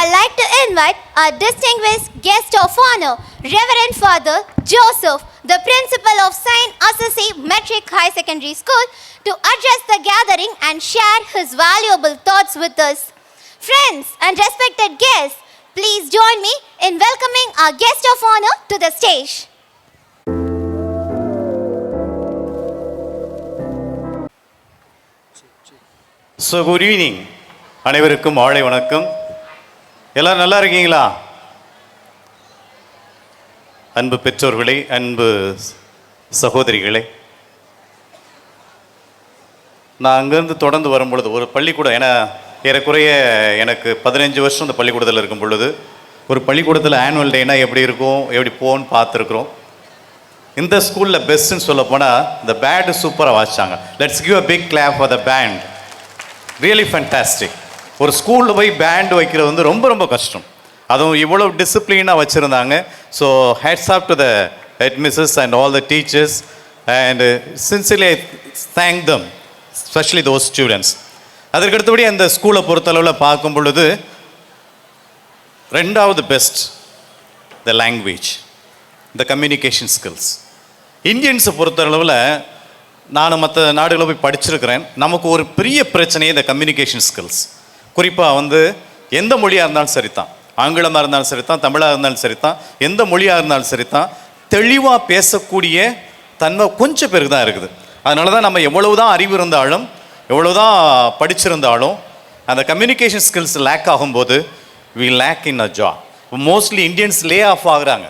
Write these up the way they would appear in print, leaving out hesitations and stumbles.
I'd like to invite our distinguished guest of honor, Reverend Father Joseph, the principal of Saint Assisi Metric High Secondary School, to address the gathering and share his valuable thoughts with us. Friends and respected guests, please join me in welcoming our guest of honor to the stage. So good evening. அனைவருக்கும் மாலை வணக்கம். எல்லாரும் நல்லா இருக்கீங்களா? அன்பு பெற்றோர்களே, அன்பு சகோதரிகளே, நான் அங்கேருந்து தொடர்ந்து வரும் பொழுது ஒரு பள்ளிக்கூடம், ஏன்னா ஏறக்குறைய எனக்கு 15 வருஷம் இந்த பள்ளிக்கூடத்தில் இருக்கும் பொழுது ஒரு பள்ளிக்கூடத்தில் ஆனுவல் டேனா எப்படி இருக்கும், எப்படி போன்னு பார்த்துருக்குறோம். இந்த ஸ்கூலில் பெஸ்ட்டுன்னு சொல்ல போனால் இந்த பேண்டு சூப்பராக வாசிச்சாங்க. Let's give a big clap for the band. Really fantastic. ஒரு ஸ்கூலில் போய் பேண்டு வைக்கிறது வந்து ரொம்ப ரொம்ப கஷ்டம். அதுவும் இவ்வளோ டிசிப்ளினாக வச்சுருந்தாங்க. So hats off to the head மிஸ்ஸஸ் and all the teachers and sincerely I thank them, specially those students. அதற்கடுத்தபடி அந்த ஸ்கூலை பொறுத்தளவில் பார்க்கும் பொழுது ரெண்டாவது best the language, the communication skills. இந்தியன்ஸை பொறுத்தளவில் நான் மற்ற நாடுகளில் போய் படிச்சிருக்கிறேன். நமக்கு ஒரு பெரிய பிரச்சனையே இந்த கம்யூனிகேஷன் ஸ்கில்ஸ். குறிப்பாக வந்து எந்த மொழியாக இருந்தாலும் சரிதான், ஆங்கிலமாக இருந்தாலும் சரிதான், தமிழாக இருந்தாலும் சரிதான், எந்த மொழியாக இருந்தாலும் சரிதான், தெளிவாக பேசக்கூடிய தன்மை கொஞ்சம் பேருக்கு தான் இருக்குது. அதனால தான் நம்ம எவ்வளவு தான் அறிவு இருந்தாலும், எவ்வளோ தான் படிச்சிருந்தாலும், அந்த கம்யூனிகேஷன் ஸ்கில்ஸ் லேக் ஆகும்போது we lack in a job. Mostly Indians lay off ஆகுறாங்க.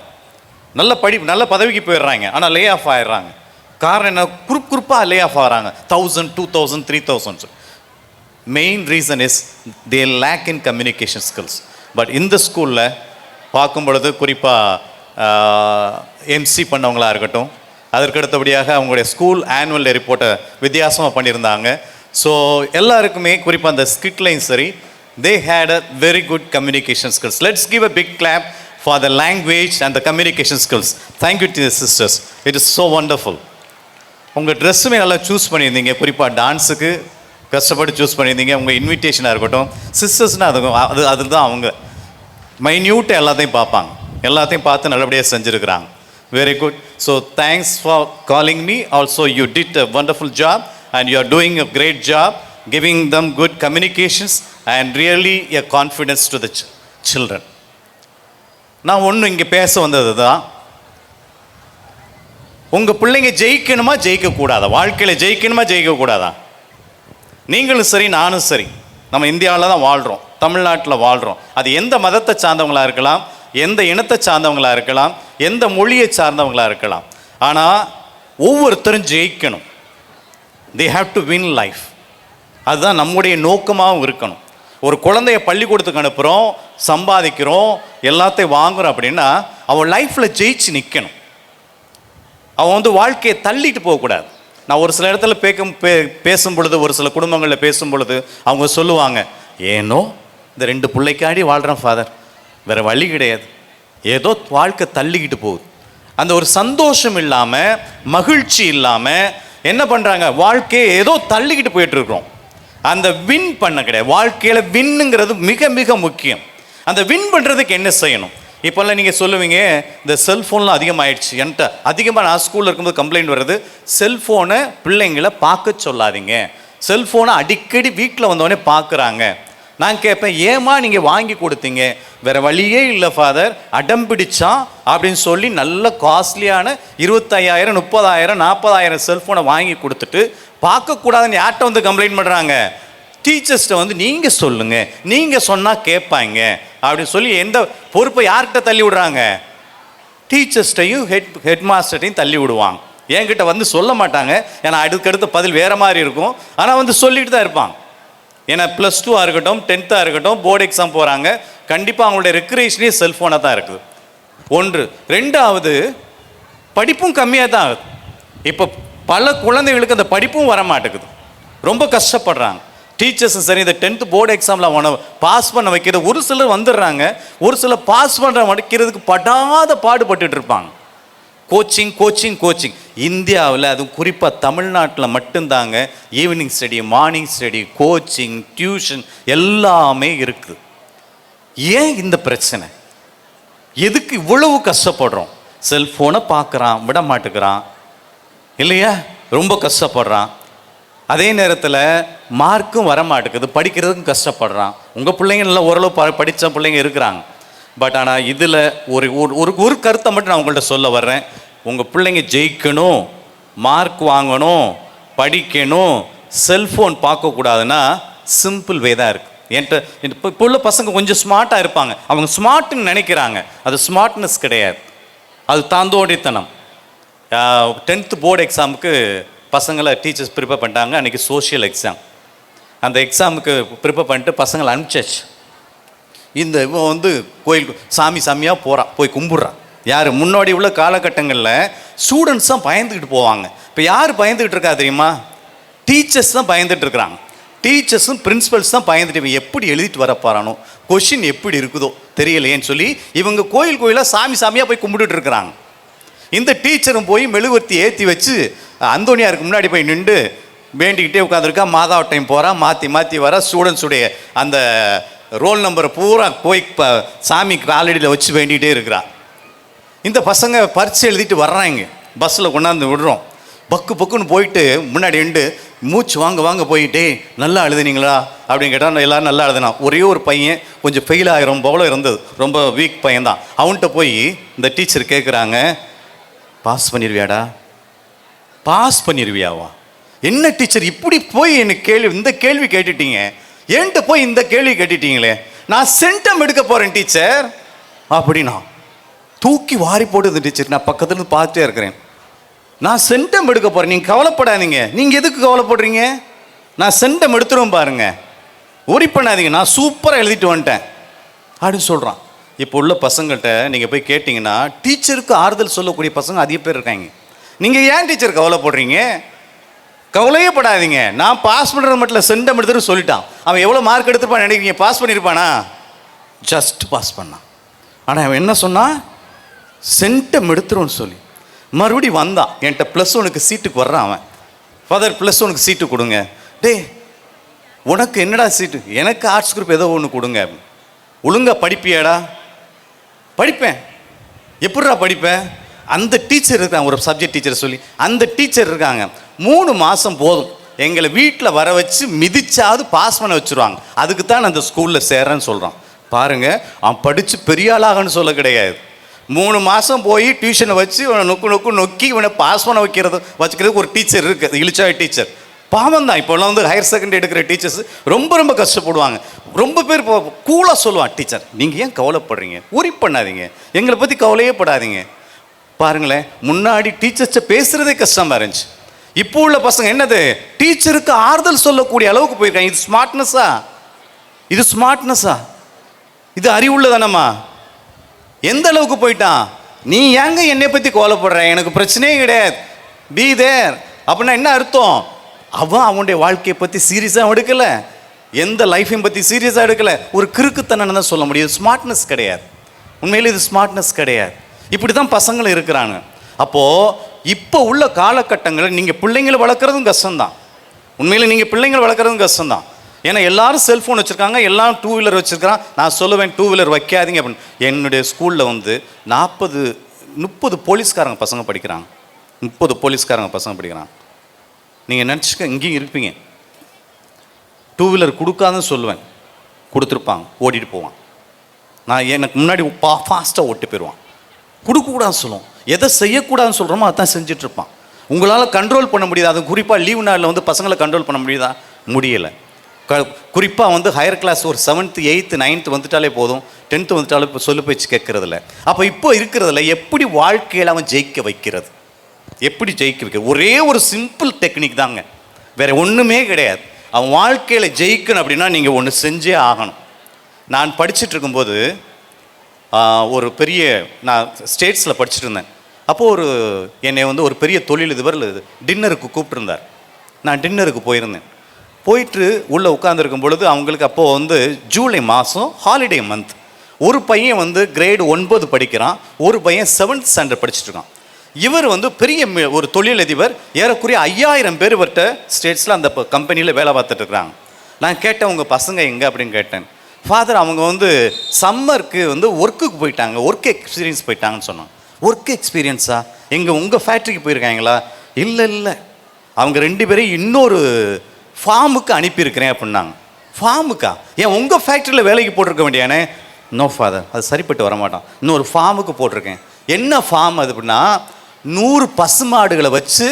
நல்ல பதவிக்கு போயிடுறாங்க, ஆனால் லே ஆஃப் ஆகிடுறாங்க. காரணம் என்ன? குறுப்பாக லே ஆஃப் ஆகிறாங்க. 1000, 2000, 3000. Main reason is they lack in communication skills. But இந்த ஸ்கூலில் பார்க்கும் பொழுது குறிப்பாக எம்சி பண்ணவங்களாக இருக்கட்டும், அதற்கு அடுத்தபடியாக அவங்களுடைய ஸ்கூல் ஆனுவல் டே ரிப்போர்ட்டை வித்தியாசமாக பண்ணியிருந்தாங்க. ஸோ எல்லாருக்குமே குறிப்பாக அந்த ஸ்கிட்லையும் சரி, they had a very good communication skills. Let's give a big clap for the language and the communication skills. Thank you to the sisters. It is so wonderful. உங்கள் ட்ரெஸ்ஸுமே நல்லா சூஸ் பண்ணியிருந்தீங்க. குறிப்பாக டான்ஸுக்கு கஷ்டப்பட்டு சூஸ் பண்ணியிருந்தீங்க. உங்கள் இன்விடேஷனாக இருக்கட்டும், சிஸ்டர்ஸ்னால் அது தான் அவங்க மைன்யூட்டாக எல்லாத்தையும் பார்ப்பாங்க. எல்லாத்தையும் பார்த்து நல்லபடியாக செஞ்சுருக்கிறாங்க. Very good. So thanks for calling me. Also you did a wonderful job and you are doing a great job giving them good communications and really a confidence to the children. நான் ஒன்று இங்கே பேச வந்தது தான், உங்கள் பிள்ளைங்க ஜெயிக்கணுமா ஜெயிக்கக்கூடாதா, வாழ்க்கையில் ஜெயிக்கணுமா ஜெயிக்கக்கூடாதா? நீங்களும் சரி நானும் சரி, நம்ம இந்தியாவில் தான் வாழ்கிறோம், தமிழ்நாட்டில் வாழ்கிறோம். அது எந்த மதத்தை சார்ந்தவங்களாக இருக்கலாம், எந்த இனத்தை சார்ந்தவங்களாக இருக்கலாம், எந்த மொழியை சார்ந்தவங்களாக இருக்கலாம். ஆனால் ஒவ்வொருத்தரும் ஜெயிக்கணும். They have to win life. அதுதான் நம்முடைய நோக்கமாகவும் இருக்கணும். ஒரு குழந்தைய பள்ளிக்கூடத்துக்கு அனுப்புகிறோம், சம்பாதிக்கிறோம், எல்லாத்தையும் வாங்குகிறோம் அப்படின்னா அவன் லைஃப்பில் ஜெயிச்சு நிற்கணும். அவன் வந்து வாழ்க்கையை தள்ளிட்டு போகக்கூடாது. நான் ஒரு சில இடத்துல பேசும் பொழுது, ஒரு சில குடும்பங்களில் பேசும் பொழுது அவங்க சொல்லுவாங்க, ஏனோ இந்த 2 பிள்ளைக்காடி வாழ்கிறேன் ஃபாதர், வேறு வழி கிடையாது, ஏதோ வாழ்க்கை தள்ளிக்கிட்டு போகுது. அந்த ஒரு சந்தோஷம் இல்லாமல், மகிழ்ச்சி இல்லாமல் என்ன பண்ணுறாங்க, வாழ்க்கையை ஏதோ தள்ளிக்கிட்டு போயிட்டுருக்குறோம். அந்த வின் பண்ண கிடையாது. வாழ்க்கையில் வின்னுங்கிறது மிக மிக முக்கியம். அந்த வின் பண்ணுறதுக்கு என்ன செய்யணும்? இப்போல்லாம் நீங்கள் சொல்லுவீங்க, இந்த செல்ஃபோன்லாம் அதிகமாகிடுச்சு. என்கிட்ட அதிகமாக நான் ஸ்கூலில் இருக்கும்போது கம்ப்ளைண்ட் வர்றது, செல்ஃபோனை பிள்ளைங்களை பார்க்க சொல்லாதீங்க, செல்ஃபோனை அடிக்கடி வீட்டில் வந்தோடனே பார்க்குறாங்க. நான் கேட்பேன், ஏமா நீங்கள் வாங்கி கொடுத்தீங்க? வேறு வழியே இல்லை ஃபாதர், அடம் பிடிச்சான் அப்படின்னு சொல்லி நல்ல காஸ்ட்லியான 25,000, 30,000, 40,000 செல்ஃபோனை வாங்கி கொடுத்துட்டு பார்க்கக்கூடாதுன்னு யார்கிட்ட வந்து கம்ப்ளைண்ட் பண்ணுறாங்க? டீச்சர்ஸ்கிட்ட வந்து நீங்கள் சொல்லுங்கள், நீங்கள் சொன்னால் கேட்பாங்க அப்படின்னு சொல்லி எந்த பொறுப்பை யார்கிட்ட தள்ளி விடுறாங்க? டீச்சர்ஸ்டையும் ஹெட் மாஸ்டர்டையும் தள்ளி விடுவாங்க. என்கிட்ட வந்து சொல்ல மாட்டாங்க, ஏன்னா அடுத்தடுத்த பதில் வேறு மாதிரி இருக்கும். ஆனால் வந்து சொல்லிட்டு தான் இருப்பாங்க. ஏன்னா +2 இருக்கட்டும், 10th இருக்கட்டும், போர்டு எக்ஸாம் போகிறாங்க, கண்டிப்பாக அவங்களுடைய ரெக்ரேஷனே செல்ஃபோனாக தான் இருக்குது. ஒன்று. ரெண்டாவது, படிப்பும் கம்மியாக தான் ஆகுது. இப்போ பல குழந்தைகளுக்கு அந்த படிப்பும் வர மாட்டேங்குது, ரொம்ப கஷ்டப்படுறாங்க. டீச்சர்ஸும் சரி, இந்த 10th போர்டு எக்ஸாமில் அவனை பாஸ் பண்ண வைக்கிறது, ஒரு சிலர் வந்துடுறாங்க, ஒரு சிலர் பாஸ் பண்ணுற வைக்கிறதுக்கு படாத பாடுபட்டு இருப்பாங்க. Coaching coaching coaching. இந்தியாவில் அதுவும் குறிப்பாக தமிழ்நாட்டில் மட்டும்தாங்க evening study, morning study, coaching, tuition எல்லாமே இருக்குது. ஏன் இந்த பிரச்சனை? எதுக்கு இவ்வளவு கஷ்டப்படுறோம்? செல்ஃபோனை பார்க்குறான், விட மாட்டேங்கிறான் இல்லையா, ரொம்ப கஷ்டப்படுறான். அதே நேரத்தில் மார்க்கும் வர மாட்டேங்குது, படிக்கிறதுக்கும் கஷ்டப்படுறான். உங்கள் பிள்ளைங்க நல்லா ஓரளவு படித்த பிள்ளைங்க இருக்கிறாங்க. பட் ஆனால் இதில் ஒரு ஒரு கருத்தை மட்டும் நான் உங்கள்கிட்ட சொல்ல வர்றேன். உங்கள் பிள்ளைங்க ஜெயிக்கணும், மார்க் வாங்கணும், படிக்கணும், செல்ஃபோன் பார்க்கக்கூடாதுன்னா சிம்பிள் வே தான் இருக்குது. என்கிட்ட இப்போ உள்ள பசங்க கொஞ்சம் ஸ்மார்ட்டாக இருப்பாங்க. அவங்க ஸ்மார்ட்னு நினைக்கிறாங்க, அது ஸ்மார்ட்னஸ் கிடையாது, அது தாந்தோடித்தனம். 10th போர்டு எக்ஸாமுக்கு பசங்களை டீச்சர்ஸ் ப்ரிப்பேர் பண்ணிட்டாங்க. அன்றைக்கி சோஷியல் எக்ஸாம். அந்த எக்ஸாமுக்கு ப்ரிப்பேர் பண்ணிட்டு பசங்களை அனுப்பிச்சாச்சு. இந்த இவன் வந்து கோயில் சாமியாக போகிறான், போய் கும்பிட்றான். யார்? முன்னாடி உள்ள காலகட்டங்களில் ஸ்டூடெண்ட்ஸ் தான் பயந்துக்கிட்டு போவாங்க. இப்போ யார் பயந்துக்கிட்டு இருக்கா தெரியுமா? டீச்சர்ஸ் தான் பயந்துட்டு இருக்கிறாங்க. டீச்சர்ஸும் பிரின்சிபல்ஸ் தான் பயந்துட்டு இவன் எப்படி எழுதிட்டு வரப்பாரானோ, கொஷின் எப்படி இருக்குதோ தெரியலையேன்னு சொல்லி இவங்க கோயிலாக சாமியாக போய் கும்பிட்டுட்டு இருக்கிறாங்க. இந்த டீச்சரும் போய் மெழுகுவர்த்தி ஏற்றி வச்சு அந்தோனியாருக்கு முன்னாடி போய் நின்று வேண்டிக்கிட்டே உட்காந்துருக்கா. மாதாவ டைம் போகிறான், மாற்றி வர ஸ்டூடெண்ட்ஸுடைய அந்த ரோல் நம்பரை பூரா போய் சாமிக்கு காலடியில் வச்சு வேண்டிகிட்டே இருக்கிறான். இந்த பசங்க பரீட்சை எழுதிட்டு வர்றாங்க. பஸ்ஸில் கொண்டாந்து விடுறோம். பக்குன்னு போயிட்டு முன்னாடி நின்று மூச்சு வாங்க போயிட்டே நல்லா எழுதுனீங்களா அப்படின்னு கேட்டால் எல்லோரும் நல்லா எழுதுனா. ஒரே ஒரு பையன் கொஞ்சம் ஃபெயில் ஆகிரும் போல இருந்தது, ரொம்ப வீக் பையன் தான். அவன்கிட்ட போய் இந்த டீச்சர் கேட்குறாங்க, பாஸ் பண்ணிடுவியாடா? பாஸ் பண்ணிடுவியாவா? என்ன டீச்சர் இப்படி போய் எனக்கு இந்த கேள்வி கேட்டுட்டீங்க, என்கிட்ட போய் இந்த கேள்வி கேட்டுட்டீங்களே, நான் சென்டம் எடுக்க போகிறேன் டீச்சர் அப்படின்னா. தூக்கி வாரி போட்டு டீச்சர் நான் பக்கத்துலேருந்து பார்த்துட்டே இருக்கிறேன். நான் சென்டம் எடுக்க போகிறேன், நீங்கள் கவலைப்படாதீங்க. நீங்கள் எதுக்கு கவலைப்படுறீங்க? நான் சென்டம் எடுத்துருவேன் பாருங்க, ஒரி பண்ணாதீங்க, நான் சூப்பராக எழுதிட்டு வந்துட்டேன் அப்படின்னு சொல்கிறான். இப்போ உள்ள பசங்கள்கிட்ட நீங்கள் போய் கேட்டிங்கன்னா டீச்சருக்கு ஆறுதல் சொல்லக்கூடிய பசங்க அதிக பேர் இருக்காங்க. நீங்கள் ஏன் டீச்சர் கவலைப்படுறீங்க? கவலையே படாதீங்க, நான் பாஸ் பண்ணுறது மட்டும் சென்டம் எடுத்துட்டு சொல்லிட்டான். அவன் எவ்வளோ மார்க் எடுத்துருப்பான்னு நினைக்கிறீங்க? பாஸ் பண்ணியிருப்பானா? ஜஸ்ட் பாஸ் பண்ணான். ஆனால் அவன் என்ன சொன்னான்? சென்டம் எடுத்துருவோன்னு சொல்லி மறுபடியும் வந்தான். என்கிட்ட +1 சீட்டுக்கு வர்றான் அவன். ஃபாதர் +1 சீட்டு கொடுங்க. டே உனக்கு என்னடா சீட்டு? எனக்கு ஆர்ட்ஸ் குரூப் ஏதோ ஒன்று கொடுங்க. ஒழுங்காக படிப்பியாடா? படிப்பேன். எப்படிடா படிப்பேன்? அந்த டீச்சர் இருக்காங்க, ஒரு சப்ஜெக்ட் டீச்சர் சொல்லி அந்த டீச்சர் இருக்காங்க, 3 மாதம் போதும் எங்களை வீட்டில் வர வச்சு மிதிச்சாவது பாஸ் பண்ண வச்சுருவாங்க, அதுக்கு தான் நான் அந்த ஸ்கூலில் சேர்றேன்னு சொல்கிறான். பாருங்கள், அவன் படித்து பெரிய ஆளாகன்னு சொல்ல கிடையாது. 3 மாதம் போய் டியூஷனை வச்சு இவனை நொக்கி இவனை பாஸ் பண்ண வச்சுக்கிறதுக்கு ஒரு டீச்சர் இருக்குது, இழிச்சாய் டீச்சர். பாவம் தான். இப்போலாம் வந்து ஹையர் செகண்டரி எடுக்கிற டீச்சர்ஸ் ரொம்ப கஷ்டப்படுவாங்க. ரொம்ப பேர் இப்போ கூலாக சொல்லுவான், டீச்சர் நீங்கள் ஏன் கவலைப்படுறீங்க, ஒரி பண்ணாதீங்க, எங்களை பற்றி கவலையே படாதீங்க. பாருங்களேன், முன்னாடி டீச்சர்ஸை பேசுகிறதே கஷ்டமாக இருந்துச்சு. இப்போ உள்ள பசங்க என்னது, டீச்சருக்கு ஆறுதல் சொல்லக்கூடிய அளவுக்கு போயிருக்காங்க. இது ஸ்மார்ட்னஸா? இது ஸ்மார்ட்னஸா? இது அறிவுள்ளதானம்மா? எந்த அளவுக்கு போயிட்டான்? நீ ஏங்க என்னை பற்றி கவலைப்படுற, எனக்கு பிரச்சனையே கிடையாது, பி தேர் அப்படின்னா என்ன அர்த்தம்? அவனுடைய வாழ்க்கையை பற்றி சீரியஸாக எடுக்கலை, எந்த லைஃப்பையும் பற்றி சீரியஸாக எடுக்கலை, ஒரு கிறுக்குத்தனம் தான் சொல்ல முடியும். ஸ்மார்ட்னஸ் கிடையாது, உண்மையில் இது ஸ்மார்ட்னஸ் கிடையாது. இப்படி தான் பசங்களும் இருக்கிறாங்க. அப்போது இப்போ உள்ள காலகட்டங்களில் நீங்கள் பிள்ளைங்களை வளர்க்குறதும் கஷ்டம்தான். உண்மையில் நீங்கள் பிள்ளைங்களை வளர்க்குறதும் கஷ்டம்தான். ஏன்னா எல்லாரும் செல்ஃபோன் வச்சுருக்காங்க, எல்லாம் 2 வீலர் வச்சுருக்கான். நான் சொல்லுவேன் 2 வீலர் வைக்காதீங்க அப்படின்னு. என்னுடைய ஸ்கூலில் வந்து 40-30 போலீஸ்காரங்க பசங்க படிக்கிறாங்க. 30 போலீஸ்காரங்க பசங்க படிக்கிறாங்க. நீங்கள் நினச்சிக்க இங்கேயும் இருப்பீங்க. 2 வீலர் கொடுக்காதுன்னு சொல்லுவேன், கொடுத்துருப்பாங்க, ஓட்டிகிட்டு போவான். நான் எனக்கு முன்னாடி ஃபாஸ்ட்டாக ஓட்டி போயிடுவான். கொடுக்கக்கூடாதுன்னு சொல்லுவோம், எதை செய்யக்கூடாதுன்னு சொல்கிறோமோ அதான் செஞ்சிட்ருப்பான். உங்களால் கண்ட்ரோல் பண்ண முடியாது. அது குறிப்பாக லீவு நாளில் வந்து பசங்களை கண்ட்ரோல் பண்ண முடியுதா? முடியலை. குறிப்பாக வந்து ஹையர் கிளாஸ் ஒரு 7th 8th 9th வந்துட்டாலே போதும், 10th வந்துட்டாலே இப்போ சொல்லு பேச்சு கேட்குறதில்ல. அப்போ இப்போ இருக்கிறதில்ல. எப்படி வாழ்க்கையில் அவன் ஜெயிக்க வைக்கிறது, எப்படி ஜெயிக்க வைக்கிறது? ஒரே ஒரு சிம்பிள் டெக்னிக் தாங்க, வேறு ஒன்றுமே கிடையாது. அவன் வாழ்க்கையில் ஜெயிக்கணும் அப்படின்னா நீங்கள் ஒன்று செஞ்சே ஆகணும். நான் படிச்சுட்டு இருக்கும்போது ஒரு பெரிய, நான் ஸ்டேட்ஸில் படிச்சுட்டு இருந்தேன். அப்போது என்னை வந்து ஒரு பெரிய தொழிலதிபர் டின்னருக்கு கூப்பிட்டுருந்தார். நான் டின்னருக்கு போயிருந்தேன். போயிட்டு உள்ளே உட்காந்துருக்கும் பொழுது அவங்களுக்கு அப்போது வந்து ஜூலை மாதம் ஹாலிடே மந்த். ஒரு பையன் வந்து கிரேடு 9 படிக்கிறான், ஒரு பையன் 7th ஸ்டாண்டர்ட் படிச்சுட்ருக்கான். இவர் வந்து பெரிய ஒரு தொழிலதிபர், ஏறக்குறைய 5000 பேர் இவர்கிட்ட ஸ்டேட்ஸில் அந்த கம்பெனியில் வேலை பார்த்துட்டு இருக்கிறாங்க. நான் கேட்டேன், உங்கள் பசங்க எங்கே அப்படின்னு கேட்டேன். ஃபாதர் அவங்க வந்து சம்மருக்கு வந்து ஒர்க்குக்கு போயிட்டாங்க, ஒர்க் எக்ஸ்பீரியன்ஸ் போயிட்டாங்கன்னு சொன்னாங்க. ஒர்க் எக்ஸ்பீரியன்ஸா? உங்கள் ஃபேக்ட்ரிக்கு போயிருக்காங்களா? இல்லை, அவங்க 2 பேரையும் இன்னொரு ஃபார்முக்கு அனுப்பியிருக்கிறேன் அப்படின்னாங்க. ஃபார்முக்கா? ஏன் உங்கள் ஃபேக்ட்ரியில் வேலைக்கு போட்டிருக்க வேண்டியானே? நோ ஃபாதர், அது சரிப்பட்டு வரமாட்டான், இன்னொரு ஃபார்முக்கு போட்டிருக்கேன். என்ன ஃபார்ம் அது அப்படின்னா 100 பசுமாடுகளை வச்சு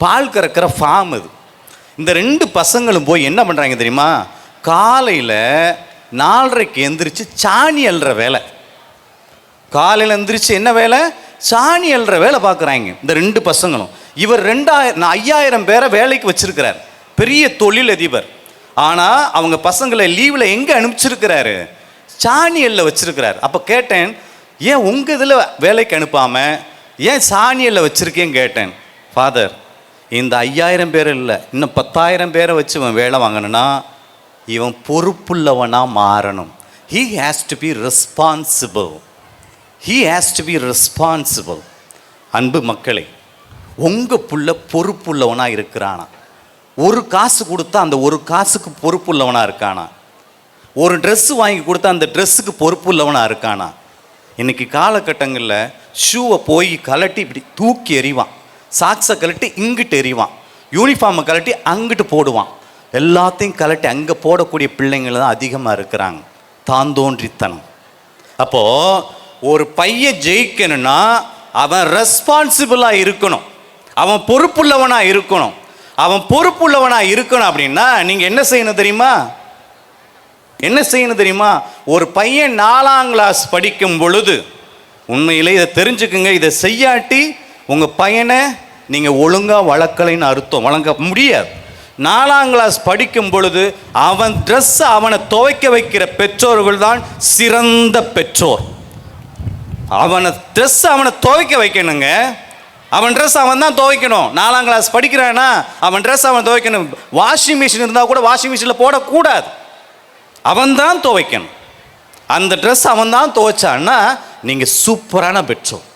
பால் கறக்கிற ஃபார்ம் அது. இந்த 2 பசங்களும் போய் என்ன பண்ணுறாங்க தெரியுமா? காலையில் 4:30க்கு எந்திரிச்சு சாணி அள்ளுற வேலை. காலையில் எந்திரிச்சு என்ன வேலை? சாணி அள்ளுற வேலை பார்க்குறாங்க இந்த 2 பசங்களும். இவர் 5000 பேரை வேலைக்கு வச்சிருக்கிறார், பெரிய தொழிலதிபர். ஆனால் அவங்க பசங்களை லீவில் எங்கே அனுப்பிச்சிருக்கிறாரு? சாணி அள்ள வச்சிருக்கிறார். அப்போ கேட்டேன், ஏன் உங்கள் இதில் வேலைக்கு அனுப்பாமல் ஏன் சாணி அள்ள வச்சிருக்கேன்னு கேட்டேன். ஃபாதர், இந்த 5000 பேர் இல்லை, இன்னும் 10,000 பேரை வச்சு இவன் வேலை வாங்கணும்னா இவன் பொறுப்புள்ளவனாக மாறணும். He has to be responsible. He has to be responsible. அன்பு மக்களே, உங்கள் புள்ள பொறுப்புள்ளவனாக இருக்கிறானா? ஒரு காசு கொடுத்தா அந்த ஒரு காசுக்கு பொறுப்புள்ளவனாக இருக்கானா? ஒரு ட்ரெஸ்ஸு வாங்கி கொடுத்தா அந்த ட்ரெஸ்ஸுக்கு பொறுப்புள்ளவனாக இருக்கானா? இன்றைக்கி காலகட்டங்களில் ஷூவை போய் கலட்டி இப்படி தூக்கி எறிவான், சாக்ஸை கலட்டி இங்கிட்டு எறிவான், யூனிஃபார்மை கலட்டி அங்கிட்டு போடுவான். எல்லாத்தையும் கலட்டி அங்கே போடக்கூடிய பிள்ளைங்கள் தான் அதிகமாக இருக்கிறாங்க. தாந்தோன்றித்தனம். அப்போது ஒரு பையன் ஜெயிக்கணும்னா அவன் ரெஸ்பான்சிபிளாக இருக்கணும், அவன் பொறுப்புள்ளவனாக இருக்கணும். அவன் பொறுப்புள்ளவனாக இருக்கணும் அப்படின்னா நீங்கள் என்ன செய்யணும் தெரியுமா? என்ன செய்யணும் தெரியுமா? ஒரு பையன் 4ஆம் கிளாஸ் படிக்கும் பொழுது, உண்மையிலே இதை தெரிஞ்சுக்குங்க, இதை செய்யாட்டி உங்கள் பையனை நீங்கள் ஒழுங்காக வளர்க்கலைன்னு அர்த்தம். வளர்க்க முடியாது. 4ஆம் கிளாஸ் படிக்கும் பொழுது அவன் ட்ரெஸ்ஸை அவனை துவைக்க வைக்கிற பெற்றோர்கள் தான் சிறந்த பெற்றோர். அவனை ட்ரெஸ்ஸை அவனை துவைக்க வைக்கணுங்க. அவன் ட்ரெஸ் அவன் தான் துவைக்கணும். 4ஆம் கிளாஸ் படிக்கிறான்னா அவன் ட்ரெஸ் அவன் துவைக்கணும். வாஷிங் மிஷின் இருந்தால் கூட வாஷிங் மிஷினில் போடக்கூடாது, அவன் தான் துவைக்கணும். அந்த ட்ரெஸ் அவன் தான் துவைச்சான்னா நீங்கள் சூப்பரான பெற்றோர்.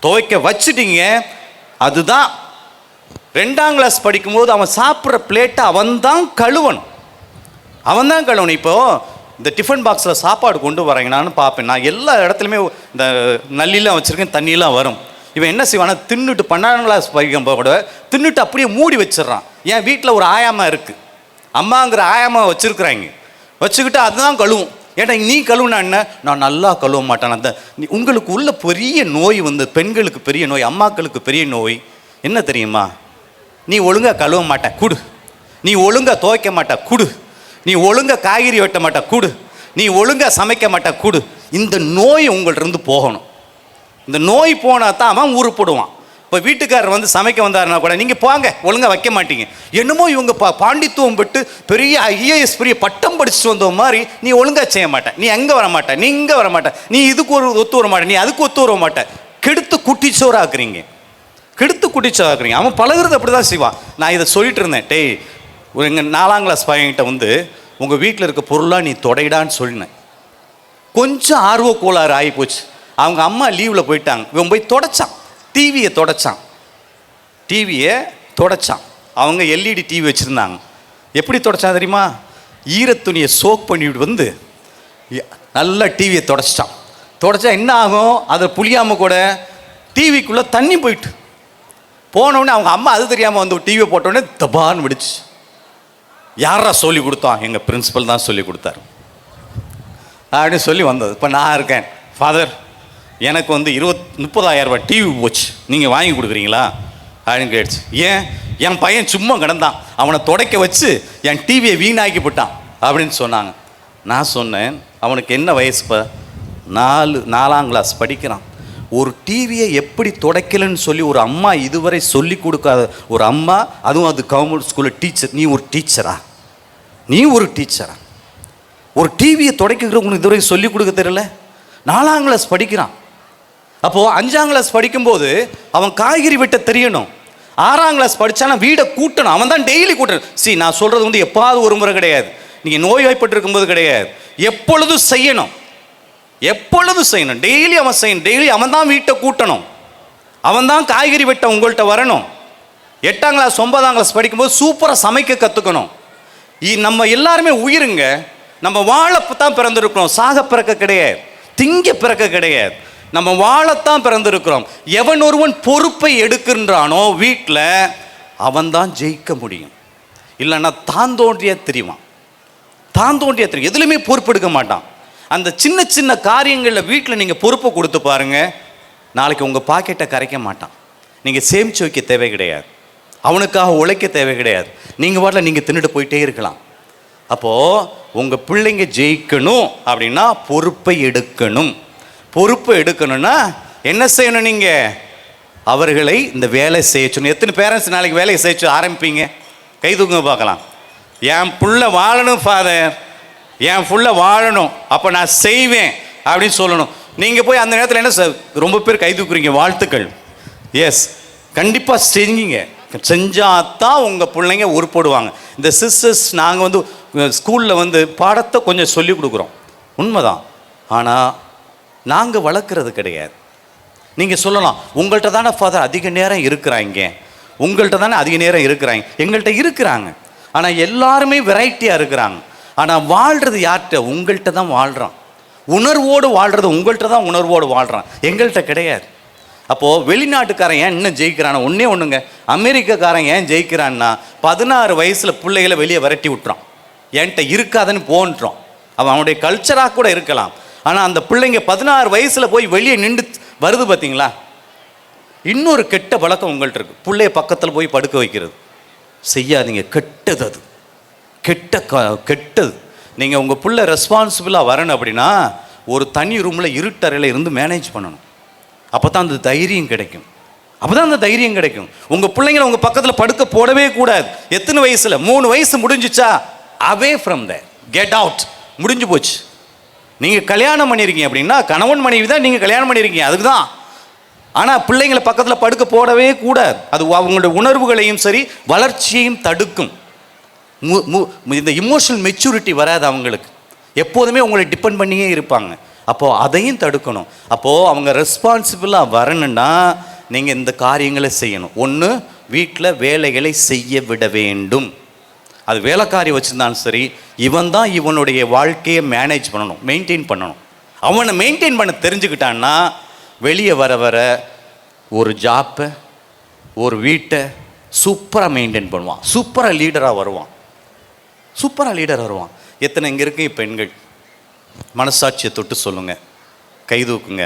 துவைக்க வச்சுட்டீங்க, அதுதான். 2ஆம் கிளாஸ் படிக்கும்போது அவன் சாப்பிட்ற பிளேட்டை அவன் தான் கழுவணும், அவன் தான் கழுவணும். இப்போது இந்த டிஃபன் பாக்ஸில் சாப்பாடு கொண்டு வரேங்க, நான் பார்ப்பேன், நான் எல்லா இடத்துலையுமே இந்த நல்லிலாம் வச்சுருக்கேன், தண்ணியெலாம் வரும். இவன் என்ன செய்வானா, தின்னுட்டு 12ஆம் கிளாஸ் படிக்கும்போது கூட தின்னுட்டு அப்படியே மூடி வச்சிடறான். என் வீட்டில் ஒரு ஆயாமா இருக்குது, அம்மாங்கிற ஆயாமா வச்சுருக்குறாங்க, வச்சுக்கிட்டு அதுதான் கழுவும். ஏன்னா நீ கழுவுனா என்ன? நான் நல்லா கழுவ மாட்டேன். அந்த உங்களுக்கு உள்ள பெரிய நோய் வந்து பெண்களுக்கு பெரிய நோய், அம்மாக்களுக்கு பெரிய நோய் என்ன தெரியுமா? நீ ஒழுங்காக கழுவ மாட்ட குடு, நீ ஒழுங்காக துவைக்க மாட்ட குடு, நீ ஒழுங்காக காய்கறி வெட்ட மாட்ட குடு, நீ ஒழுங்காக சமைக்க மாட்ட குடு. இந்த நோய் உங்கள்கிட்ட போகணும். இந்த நோய் போனால் தான் அவன் உருப்படுவான். இப்போ வீட்டுக்காரர் வந்து சமைக்க வந்தாருன்னா கூட நீங்கள் போங்க, ஒழுங்காக வைக்க மாட்டீங்க. என்னமோ இவங்க பாண்டித்துவம் பட்டு பெரிய ஐஏஎஸ் பெரிய பட்டம் படிச்சுட்டு வந்த மாதிரி நீ ஒழுங்காக செய்ய மாட்டேன், நீ அங்கே வர மாட்டேன், நீ இங்கே வர மாட்டேன், நீ இதுக்கு ஒரு ஒத்து வர மாட்டேன், நீ அதுக்கு ஒத்து வர மாட்டேன். கெடுத்து குட்டிச்சோறாக்குறீங்க, கெடுத்து குட்டிச்சோறாக்குறீங்க. அவன் பழகுறது அப்படி தான் செய்வான். நான் இதை சொல்லிட்டு இருந்தேன், டேய் எங்கள் 4ஆம் கிளாஸ் பையன்கிட்ட வந்து உங்கள் வீட்டில் இருக்க பொருளாக நீ தொடைடான்னு சொல்லினேன். கொஞ்சம் ஆர்வ கோளாறு ஆகி போச்சு. அவங்க அம்மா லீவில் போயிட்டாங்க, இவன் போய் தொடச்சான், டிவியை தொடச்சான். அவங்க எல்இடி டிவி வச்சுருந்தாங்க. எப்படி தொடச்சான் தெரியுமா? ஈரத்துணியை சோக் பண்ணிவிட்டு வந்து நல்லா டிவியை தொடச்சிட்டான். தொடச்சா என்ன ஆகும்? அதை புளியாமல் கூட டிவிக்குள்ளே தண்ணி போயிட்டு போனவுடனே அவங்க அம்மா அது தெரியாமல் வந்து டிவியை போட்டோடனே தபான்னு விடுச்சு. யாரா சொல்லி கொடுத்தான்? எங்கள் பிரின்சிபல் தான் சொல்லி கொடுத்தாரு அப்படின்னு சொல்லி வந்தது. இப்போ நான் இருக்கேன், ஃபாதர் எனக்கு வந்து 30,000 ரூபாய் டிவி போச்சு, நீங்கள் வாங்கி கொடுக்குறீங்களா அப்படின்னு கேட்டுச்சு. ஏன்? என் பையன் சும்மா கிடந்தான், அவனை துடைக்க வச்சு என் டிவியை வீணாக்கி போட்டான் அப்படின்னு சொன்னாங்க. நான் சொன்னேன், அவனுக்கு என்ன வயசு? இப்போ 4ஆம் கிளாஸ் படிக்கிறான். ஒரு டிவியை எப்படி துடைக்கலன்னு சொல்லி ஒரு அம்மா இதுவரை சொல்லி கொடுக்காத ஒரு அம்மா, அதுவும் அது கவர்மெண்ட் ஸ்கூலில் டீச்சர். நீ ஒரு டீச்சரா? ஒரு டிவியை துடைக்கிறவங்களுக்கு இதுவரை சொல்லிக் கொடுக்க தெரியல? 4ஆம் கிளாஸ் படிக்கிறான். அப்போது 5ஆம் கிளாஸ் படிக்கும்போது அவன் காய்கறி வெட்ட தெரியணும். 6ஆம் கிளாஸ் படித்தானா வீடை கூட்டணும், அவன் தான் டெய்லி கூட்டணும். நான் சொல்கிறது வந்து எப்பாவது ஒரு முறை கிடையாது, நீங்கள் நோய்வாய்ப்பட்டு இருக்கும்போது கிடையாது, எப்பொழுதும் செய்யணும். டெய்லி அவன் செய்யணும். டெய்லி அவன் தான் வீட்டை கூட்டணும், அவன் தான் காய்கறி வெட்ட உங்கள்கிட்ட வரணும். 8ஆம் கிளாஸ் 9ஆம் கிளாஸ் படிக்கும்போது சூப்பராக சமைக்க கற்றுக்கணும். நம்ம எல்லாருமே உயிருங்க. நம்ம வாழத்தான் பிறந்திருக்கிறோம், சாக பிறக்க கிடையாது, திங்க பிறக்க கிடையாது. நம்ம வாழத்தான் பிறந்திருக்கிறோம். எவன் ஒருவன் பொறுப்பை எடுக்கின்றானோ வீட்டில் அவன் தான் ஜெயிக்க முடியும். இல்லைன்னா தான் தோன்றியா தெரியுமா, தான் தோன்றியா தெரியும், எதுலையுமே பொறுப்பெடுக்க மாட்டான். அந்த சின்ன சின்ன காரியங்களில் வீட்டில் நீங்கள் பொறுப்பை கொடுத்து பாருங்கள், நாளைக்கு உங்கள் பாக்கெட்டை கரைக்க மாட்டான். நீங்கள் சேமித்து வைக்க தேவை கிடையாது, அவனுக்காக உழைக்க தேவை கிடையாது. நீங்கள் வாட்டில் நீங்கள் தின்னுட்டு போயிட்டே இருக்கலாம். அப்போது உங்கள் பிள்ளைங்க ஜெயிக்கணும் அப்படின்னா பொறுப்பை எடுக்கணும். பொறுப்பை எடுக்கணும்னா என்ன செய்யணும்? நீங்கள் அவர்களை இந்த வேலை செய்யணும். எத்தனை பேரண்ட்ஸ் நாளைக்கு வேலையை செய்ய ஆரம்பிப்பீங்க? கை தூக்குங்க பார்க்கலாம். என் புள்ள வாழணும் ஃபாதர், என் புள்ள வாழணும், அப்போ நான் செய்வேன் அப்படின்னு சொல்லணும். நீங்கள் போய் அந்த நேரத்தில் என்ன ரொம்ப பேர் கை தூக்குறீங்க, வாழ்த்துக்கள். எஸ், கண்டிப்பாக செஞ்சீங்க. செஞ்சாதான் உங்கள் பிள்ளைங்க உருப்படுவாங்க. இந்த சிஸ்டர்ஸ் நாங்கள் ஸ்கூலில் பாடத்தை கொஞ்சம் சொல்லி கொடுக்குறோம், உண்மைதான். ஆனால் நாங்கள் வளர்க்குறது கிடையாது. நீங்கள் சொல்லலாம், உங்கள்கிட்ட தானே ஃபாதர் அதிக நேரம் இருக்கிறாங்க, உங்கள்கிட்ட தானே அதிக நேரம் இருக்கிறாங்க. எங்கள்கிட்ட இருக்கிறாங்க, ஆனால் எல்லாருமே வெரைட்டியாக இருக்கிறாங்க. ஆனால் வாழ்கிறது யார்கிட்ட? உங்கள்கிட்ட தான் வாழ்கிறான். உணர்வோடு வாழ்கிறது உங்கள்கிட்ட தான் உணர்வோடு வாழ்கிறான், எங்கள்கிட்ட கிடையாது. அப்போது வெளிநாட்டுக்காரன் ஏன் இன்னும் ஜெயிக்கிறானா? ஒன்றே ஒன்றுங்க, அமெரிக்காக்காரன் ஏன் ஜெயிக்கிறான்னா 16 வயசில் பிள்ளைகளை வெளியே விரட்டி விட்டுறான். என்கிட்ட இருக்காதுன்னு போன்றான். அவனுடைய கல்ச்சராக கூட இருக்கலாம். ஆனால் அந்த பிள்ளைங்க 16 வயசில் போய் வெளியே நின்று வருது பார்த்தீங்களா? இன்னொரு கெட்ட பழக்கம் உங்கள்கிட்ட இருக்குது, பிள்ளைய பக்கத்தில் போய் படுக்க வைக்கிறது. செய்யாதீங்க, கெட்டது. அது கெட்டது. நீங்கள் உங்கள் பிள்ளை ரெஸ்பான்சிபிளாக வரணும் அப்படின்னா ஒரு தனி ரூமில் இருட்டறையில் இருந்து மேனேஜ் பண்ணணும். அப்போ தான் அந்த தைரியம் கிடைக்கும். உங்கள் பிள்ளைங்களை உங்கள் பக்கத்தில் படுக்க போடவே கூடாது. எத்தனை வயசில்? 3 வயசு முடிஞ்சிச்சா, away from there, get out, முடிஞ்சு போச்சு. நீங்கள் கல்யாணம் பண்ணியிருக்கீங்க அப்படின்னா கணவன் மனைவி தான் நீங்கள் கல்யாணம் பண்ணியிருக்கீங்க, அதுக்கு தான். ஆனால் பிள்ளைங்களை பக்கத்தில் படுக்க போடவே கூடாது. அது அவங்களுடைய உணர்வுகளையும் சரி வளர்ச்சியையும் தடுக்கும். இந்த இமோஷனல் மெச்சூரிட்டி வராது அவங்களுக்கு, எப்போதுமே உங்களை டிபெண்ட் பண்ணியே இருப்பாங்க. அப்போது அதையும் தடுக்கணும். அப்போது அவங்க ரெஸ்பான்சிபிளாக வரணுன்னா நீங்கள் இந்த காரியங்களை செய்யணும். ஒன்று, வீட்டில் வேலைகளை செய்ய விட வேண்டும். அது வேலைக்காரி வச்சுருந்தாலும் சரி, இவன் தான் இவனுடைய வாழ்க்கையை மேனேஜ் பண்ணணும், மெயின்டைன் பண்ணணும். அவனை மெயின்டைன் பண்ண தெரிஞ்சுக்கிட்டான்னா வெளியே வர வர ஒரு ஜாப்பை, ஒரு வீட்டை சூப்பராக மெயின்டைன் பண்ணுவான், சூப்பராக லீடராக வருவான். எத்தனை இங்கே இருக்கு பெண்கள் மனசாட்சியை தொட்டு சொல்லுங்கள், கை தூக்குங்க.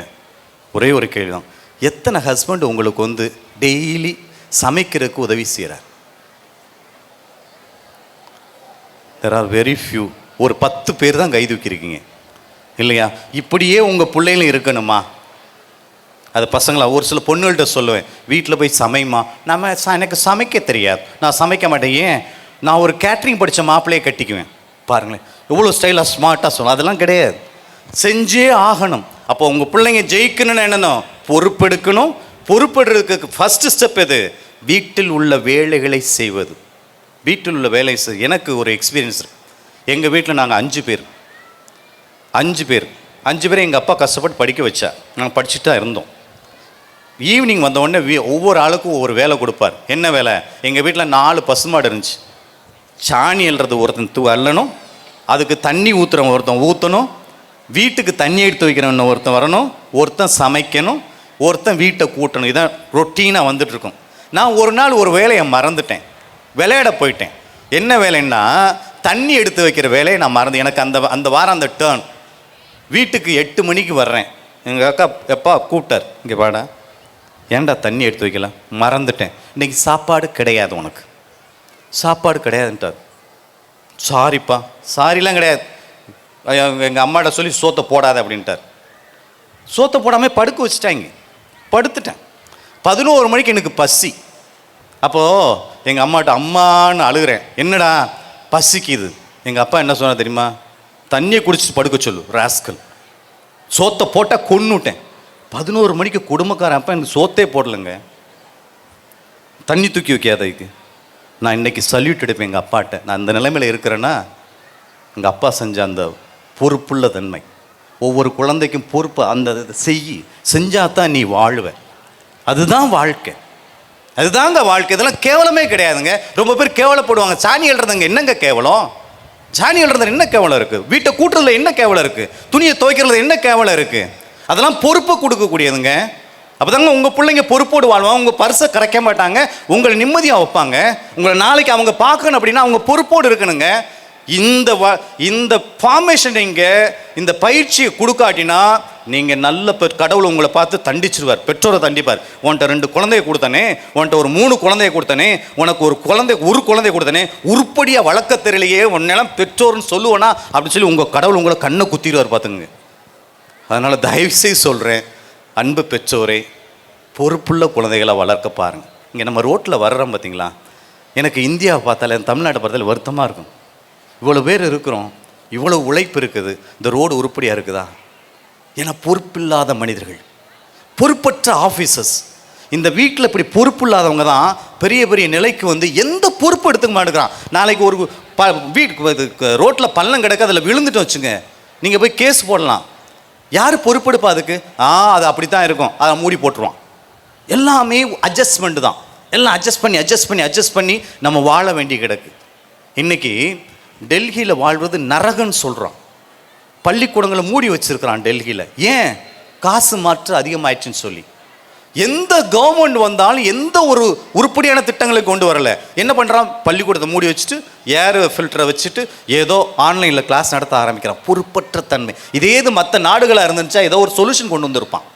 ஒரே ஒரு கேள்வி தான், எத்தனை ஹஸ்பண்ட் உங்களுக்கு டெய்லி சமைக்கிறதுக்கு உதவி செய்கிறார்? There are very few. ஒரு 10 பேர் தான் கை தூக்கியிருக்கீங்க இல்லையா? இப்படியே உங்கள் பிள்ளைகளும் இருக்கணுமா? அது பசங்களா, ஒரு சில பொண்ணுகள்கிட்ட சொல்லுவேன், வீட்டில் போய் சமைமா. எனக்கு சமைக்க தெரியாது, நான் சமைக்க மாட்டேன். ஏன்? நான் ஒரு கேட்ரிங் படித்த மாப்பிள்ளையை கட்டிக்குவேன். பாருங்களேன் எவ்வளோ ஸ்டைலாக ஸ்மார்ட்டாக சொல்லணும். அதெல்லாம் கிடையாது, செஞ்சே ஆகணும். அப்போ உங்கள் பிள்ளைங்க ஜெயிக்கணும்னு என்னணும்? பொறுப்பெடுக்கணும். பொறுப்பெடுக்கிறதுக்கு ஃபஸ்ட்டு ஸ்டெப் எது? வீட்டில் உள்ள வேலைகளை செய்வது. எனக்கு ஒரு எக்ஸ்பீரியன்ஸ் இருக்குது. எங்கள் வீட்டில் நாங்கள் 5 பேர் எங்கள் அப்பா கஷ்டப்பட்டு படிக்க வச்சா. நாங்கள் படிச்சுட்டு தான் இருந்தோம். ஈவினிங் வந்தவுடனே ஒவ்வொரு ஆளுக்கும் ஒவ்வொரு வேலை கொடுப்பார். என்ன வேலை? எங்கள் வீட்டில் 4 பசுமாடு இருந்துச்சு. சாணி அள்ளுறது ஒருத்தன் அள்ளணும், அதுக்கு தண்ணி ஒருத்தன் ஊற்றணும், வீட்டுக்கு தண்ணி எடுத்து வைக்கிறவன் ஒருத்தன் வரணும், ஒருத்தன் சமைக்கணும், ஒருத்தன் வீட்டை கூட்டணும். இதான் ரொட்டீனாக வந்துட்டுருக்கும். நான் ஒரு நாள் ஒரு வேலையை மறந்துட்டேன், விளையாட போயிட்டேன். என்ன வேலைன்னா தண்ணி எடுத்து வைக்கிற வேலையை நான் மறந்து, எனக்கு அந்த வாரம் அந்த டேர்ன். வீட்டுக்கு 8 மணிக்கு வர்றேன். எங்கள் அக்கா எப்பா கூப்பிட்டார், இங்கே வாடா, ஏன்டா தண்ணி எடுத்து வைக்கல, மறந்துட்டேன், இன்றைக்கி சாப்பாடு கிடையாது, உனக்கு சாப்பாடு கிடையாதுன்ட்டார். சாரிப்பா. சாரிலாம் கிடையாது, எங்கள் அம்மாட்ட சொல்லி சோத்தை போடாத அப்படின்ட்டார். சோத்தை போடாமல் படுக்க வச்சுட்டாங்க. படுத்துட்டேன். 11 மணிக்கு எனக்கு பசி. அப்போது எங்கள் அம்மாட்ட அம்மான்னு அழுகிறேன். என்னடா பசிக்குது? எங்கள் அப்பா என்ன சொன்னா தெரியுமா? தண்ணியை குடிச்சிட்டு படுக்க சொல்லு ராஸ்கல். சோத்தை போட்டால் கொன்னுட்டேன். 11 மணிக்கு குடும்பக்காரன் அப்பா எனக்கு சோத்தே போடலைங்க. தண்ணி தூக்கி வைக்காததுக்கு நான் இன்றைக்கி சல்யூட் எடுப்பேன் எங்கள் அப்பாட்ட. நான் அந்த நிலைமையில் இருக்கிறேன்னா எங்கள் அப்பா செஞ்ச அந்த பொறுப்புள்ள தன்மை. ஒவ்வொரு குழந்தைக்கும் பொறுப்பு, அந்த செஞ்சால் தான் நீ வாழ்வ. அதுதான் வாழ்க்கை, அதுதாங்க வாழ்க்கை. இதெல்லாம் கேவலமே கிடையாதுங்க. ரொம்ப பேர் கேவலப்படுவாங்க. சாணி எழுறதுங்க என்னங்க கேவலம்? ஜானி எழுறதுல என்ன கேவலம் இருக்குது? வீட்டை கூட்டுறதுல என்ன கேவலம் இருக்குது? துணியை துவைக்கிறதுல என்ன கேவலம் இருக்குது? அதெல்லாம் பொறுப்பை கொடுக்கக்கூடியதுங்க. அப்போதாங்க உங்கள் பிள்ளைங்க பொறுப்போடு வாழ்வாங்க. உங்கள் பர்ஸை கரைக்க மாட்டாங்க, உங்களை நிம்மதியாக வைப்பாங்க. உங்களை நாளைக்கு அவங்க பார்க்கணும் அப்படின்னா அவங்க பொறுப்போடு இருக்கணுங்க. இந்த ஃபார்மேஷன் நீங்கள் இந்த பயிற்சியை கொடுக்காட்டினா நீங்கள் நல்ல கடவுள் உங்களை பார்த்து தண்டிச்சிருவார், பெற்றோரை தண்டிப்பார். உன்கிட்ட 2 குழந்தைய கொடுத்தனே, உன்கிட்ட ஒரு 3 குழந்தைய கொடுத்தனே, உனக்கு ஒரு குழந்தைய கொடுத்தனே, உருப்படியாக வளர்க்க தெரியலையே, உன்னெல்லாம் பெற்றோர்னு சொல்லுவேனா அப்படின்னு சொல்லி உங்கள் கடவுள் உங்களை கண்ணை குத்திடுவார் பார்த்துங்க. அதனால் தயவுசெய்து சொல்கிறேன், அன்பு பெற்றோரே, பொறுப்புள்ள குழந்தைகளை வளர்க்க பாருங்கள். இங்கே நம்ம ரோட்டில் வர்றோம் பார்த்தீங்களா, எனக்கு இந்தியாவை பார்த்தாலே தமிழ்நாட்டை பார்த்தாலே வருத்தமாக இருக்கும். இவ்வளோ பேர் இருக்கிறோம், இவ்வளோ உழைப்பு இருக்குது, இந்த ரோடு உருப்படியாக இருக்குதா? ஏன்னா பொறுப்பில்லாத மனிதர்கள், பொறுப்பற்ற ஆஃபீஸர்ஸ். இந்த வீட்டில் இப்படி பொறுப்பு தான் பெரிய பெரிய நிலைக்கு வந்து எந்த பொறுப்பு எடுத்துக்க மாட்டேங்கிறான். நாளைக்கு ஒரு வீட்டுக்கு ரோட்டில் பள்ளம் கிடக்க அதில் விழுந்துட்டு வச்சுங்க, நீங்கள் போய் கேஸ் போடலாம். யார் பொறுப்பெடுப்பா அதுக்கு? அது அப்படி தான் இருக்கும், அதை மூடி போட்டுருவான். எல்லாமே அட்ஜஸ்ட்மெண்ட் தான். எல்லாம் அட்ஜஸ்ட் பண்ணி நம்ம வாழ வேண்டி கிடக்கு. இன்றைக்கி டெல்லியில் வாழ்வது நரகன்னு சொல்கிறான். பள்ளிக்கூடங்களை மூடி வச்சுருக்கிறான் டெல்லியில். ஏன்? காசு மாற்று அதிகமாயிடுச்சுன்னு சொல்லி. எந்த கவர்மெண்ட் வந்தாலும் எந்த ஒரு உருப்படியான திட்டங்களை கொண்டு வரல. என்ன பண்ணுறான்? பள்ளிக்கூடத்தை மூடி வச்சுட்டு ஏர் ஃபில்டரை வச்சுட்டு ஏதோ ஆன்லைனில் கிளாஸ் நடத்த ஆரம்பிக்கிறான். பொறுப்பற்ற தன்மை. இதே இது மற்ற நாடுகளாக இருந்துச்சா ஏதோ ஒரு சொல்யூஷன் கொண்டு வந்திருப்பான்,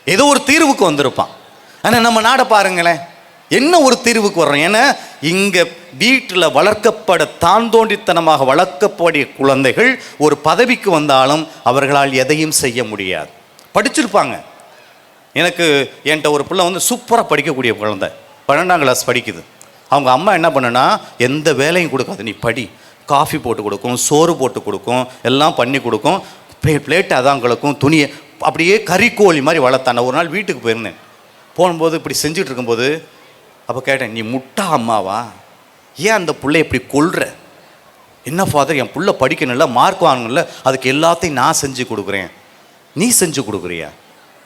ஏதோ ஒரு தீர்வுக்கு வந்திருப்பான். ஆனால் நம்ம நாடை பாருங்களேன், என்ன ஒரு தீர்வுக்கு வர்றோம்? ஏன்னா இங்கே வீட்டில் வளர்க்கப்பட தாந்தோண்டித்தனமாக வளர்க்கப்படிய குழந்தைகள் ஒரு பதவிக்கு வந்தாலும் அவர்களால் எதையும் செய்ய முடியாது. படிச்சிருப்பாங்க. எனக்கு என்கிட்ட ஒரு பிள்ளை வந்து சூப்பராக படிக்கக்கூடிய குழந்தை, 12ஆம் கிளாஸ் படிக்குது. அவங்க அம்மா என்ன பண்ணுன்னா, எந்த வேலையும் கொடுக்காது, நீ படி. காஃபி போட்டு கொடுக்கும், சோறு போட்டு கொடுக்கும், எல்லாம் பண்ணி கொடுக்கும், பிளேட்டு அதான் கலக்கும், துணியை அப்படியே கறிக்கோழி மாதிரி வளர்த்தான. ஒரு நாள் வீட்டுக்கு போயிருந்தேன். போகும்போது இப்படி செஞ்சுட்டு இருக்கும்போது அப்போ கேட்டேன், நீ முட்டா அம்மாவா? ஏன் அந்த பிள்ளை இப்படி கொள்கிற? என்ன ஃபாதர், என் பிள்ளை படிக்கணும்ல, மார்க் வாங்கணும்ல, அதுக்கு எல்லாத்தையும் நான் செஞ்சு கொடுக்குறேன், நீ செஞ்சு கொடுக்குறியா?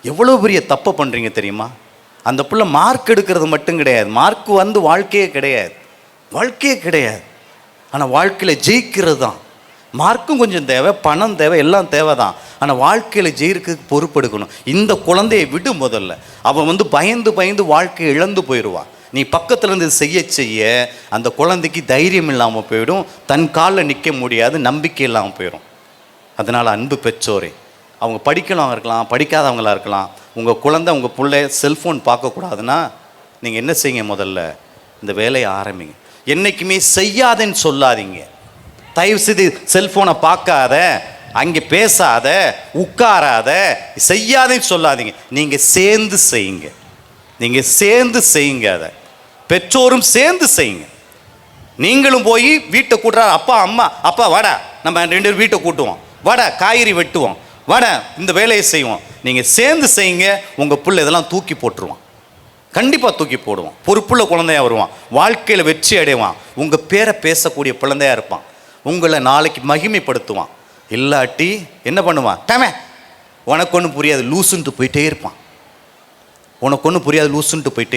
எவ்வளோ பெரிய தப்பை பண்ணுறீங்க தெரியுமா? அந்த பிள்ளை மார்க் எடுக்கிறது மட்டும் கிடையாது, மார்க் வந்து வாழ்க்கையே கிடையாது. ஆனால் வாழ்க்கையில் ஜெயிக்கிறது தான். மார்க்கும் கொஞ்சம் தேவை, பணம் தேவை, எல்லாம் தேவை தான். ஆனால் வாழ்க்கையில் ஜெயிக்கிறதுக்கு பொறுப்பெடுக்கணும். இந்த குழந்தையை விடு. முதல்ல அவன் வந்து பயந்து வாழ்க்கையை இழந்து போயிடுவான். நீ பக்கத்துலேருந்து செய்ய அந்த குழந்தைக்கு தைரியம் இல்லாமல் போயிடும், தன் காலில் நிற்க முடியாது, நம்பிக்கை இல்லாமல் போயிடும். அதனால் அன்பு பெற்றோரே, அவங்க படிக்கலாம் இருக்கலாம், படிக்காதவங்களாக இருக்கலாம், உங்கள் குழந்தை உங்கள் பிள்ளை செல்ஃபோன் பார்க்கக்கூடாதுன்னா நீங்கள் என்ன செய்யுங்க? முதல்ல இந்த வேலையை ஆரம்பிங்க. என்றைக்குமே செய்யாதேன்னு சொல்லாதீங்க. தயவுசெய்து செல்ஃபோனை பார்க்காத, அங்கே பேசாத, உட்காராத, செய்யாதேன்னு சொல்லாதீங்க. நீங்கள் சேர்ந்து செய்யுங்க. அதை பெற்றோரும் சேர்ந்து செய்யுங்க. நீங்களும் போய் வீட்டை கூட்டுறா, அப்பா அம்மா, அப்பா வாடா நம்ம 2 பேரும் வீட்டை கூட்டுவோம், வாடா காய்கறி வெட்டுவோம், வாடா இந்த வேலையை செய்வோம். நீங்கள் சேர்ந்து செய்யுங்க. உங்கள் பிள்ளை இதெல்லாம் தூக்கி போட்டுருவான், கண்டிப்பாக தூக்கி போடுவான். பொறுப்புள்ள குழந்தையாக வருவான், வாழ்க்கையில் வெற்றி அடைவான், உங்கள் பேரை பேசக்கூடிய குழந்தையாக இருப்பான், உங்களை நாளைக்கு மகிமைப்படுத்துவான். இல்லாட்டி என்ன பண்ணுவான்? டமே உனக்கு ஒன்றும் புரியாது, லூசுன்ட்டு போயிட்டே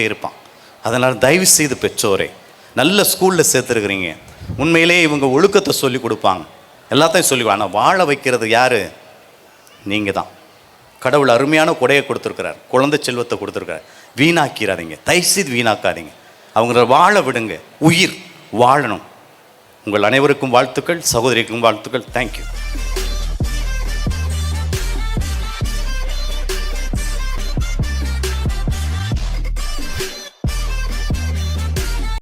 இருப்பான். அதனால் தயவு செய்து பெற்றோரே, நல்ல ஸ்கூலில் சேர்த்துருக்குறீங்க, உண்மையிலே இவங்க ஒழுக்கத்தை சொல்லி கொடுப்பாங்க, எல்லாத்தையும் சொல்லி. ஆனால் வாழ வைக்கிறது யார்? நீங்கள் தான். கடவுள் அருமையான கொடையை கொடுத்துருக்கிறார், குழந்தை செல்வத்தை கொடுத்துருக்கிறார். வீணாக்கிறாதீங்க, தயவு செய்து வீணாக்காதீங்க. அவங்கள வாழ விடுங்க, உயிர் வாழணும். உங்கள் அனைவருக்கும் வாழ்த்துக்கள், சகோதரிக்கும் வாழ்த்துக்கள். தேங்க்யூ.